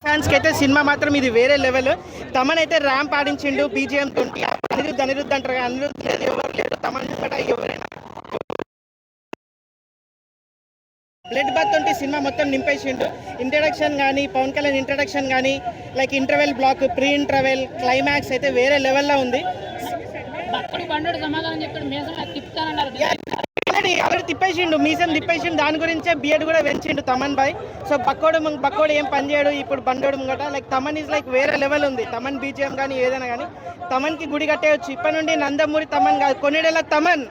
Fans కి అయితే cinema మాత్రం ఇది వేరే లెవెల్. తమన్ అయితే ర్యాంప్ ఆడించిండు బీజిఎం తోటి. అనిరుద్ధ్ అంటారు కదా, అనిరుద్ధ్ లేదు ఎవరు లేరు, తమన్ ఎవరైనా బ్లడ్ బాత్ తోటి సినిమా మొత్తం నింపేసిండు. ఇంట్రడక్షన్ కానీ, పవన్ కళ్యాణ్ ఇంట్రడక్షన్ కానీ, like interval block, pre interval, climax అయితే వేరే లెవెల్లో ఉంది. ఆల్రెడీ తిప్పేసిండు, మీసం తిప్పేసిండు. దాని గురించే బియడ్ కూడా పెంచిండు తమన్ బాయ్. సో బక్కోడు ఏం పని చేయడు ఇప్పుడు బండోడు ముంగట. లైక్ తమన్ ఈజ్ లైక్ వేరే లెవెల్ ఉంది. తమన్ బీజిఎం కానీ ఏదైనా కానీ తమన్ కి గుడి కట్టేయచ్చు. ఇప్పటి నుండి నందమూరి తమన్ కాదు, కొన్నిడేళ్ళ తమన్.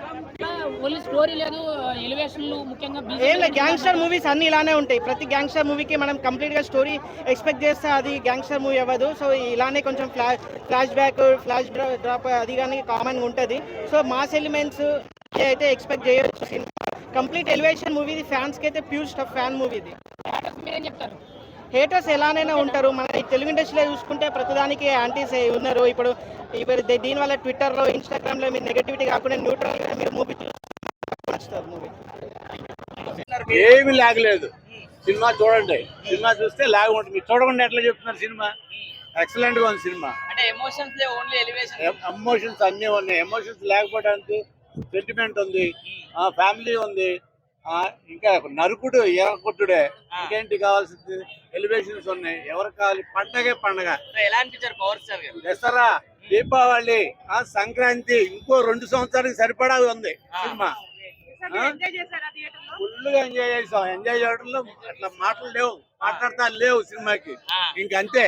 ఏం లేదు, గ్యాంగ్స్టర్ మూవీస్ అన్ని ఇలానే ఉంటాయి. ప్రతి గ్యాంగ్స్టర్ మూవీకి మనం కంప్లీట్ గా స్టోరీ ఎక్స్పెక్ట్ చేస్తే అది గ్యాంగ్స్టర్ మూవీ అవ్వదు. సో ఇలానే కొంచెం ఫ్లాష్ బ్యాక్, ఫ్లాష్ డ్రాప్ అది కానీ కామన్ గా ఉంటుంది. సో మాస్ ఎలిమెంట్స్ అయితే ఎక్స్పెక్ట్ చేయొచ్చు. కంప్లీట్ ఎలివేషన్ మూవీ, ఫ్యాన్స్ కి అయితే ప్యూర్ స్టఫ్ ఫ్యాన్ మూవీ ఇది. హేటర్స్ ఎలానైనా ఉంటారు. మన తెలుగు ఇండస్ట్రీలో చూసుకుంటే ప్రతిదానికి యాంటీస్ ఉన్నారు. ఇప్పుడు దీనివల్ల ట్విట్టర్లో, ఇన్స్టాగ్రామ్లో మీరు నెగటివిటీ కాకుండా న్యూట్రల్గా మీరు మూవీ చూస్తారు. మూవీ ఏమి లాగలేదు. సినిమా చూడండి, సినిమా చూస్తే లాగ్ ఉంటుంది. మీరు చూడకుండా ఎట్లా చెప్తున్నారు? సినిమా ఎక్సలెంట్ గా ఉంది. సినిమా అంటే ఎమోషన్స్ అన్నీ ఉన్నాయి. ఎమోషన్స్ లేకపోవడానికి సెంటిమెంట్ ఉంది, ఫ్యామిలీ ఉంది, ఇంకా నరుకుడు ఎరగొట్టుడే. ఇంకేంటి కావాల్సింది? ఎలివేషన్స్ ఉన్నాయి. ఎవరు కావాలి? పండగే పండగ. దసరా, దీపావళి, సంక్రాంతి, ఇంకో 2 సంవత్సరాలకి సరిపడా ఉంది సినిమా. ఫుల్గా ఎంజాయ్ చేసాం. ఎంజాయ్ చేయడంలో అట్లా మాటలు లేవు, మాట్లాడతా లేవు సినిమాకి. ఇంకంతే.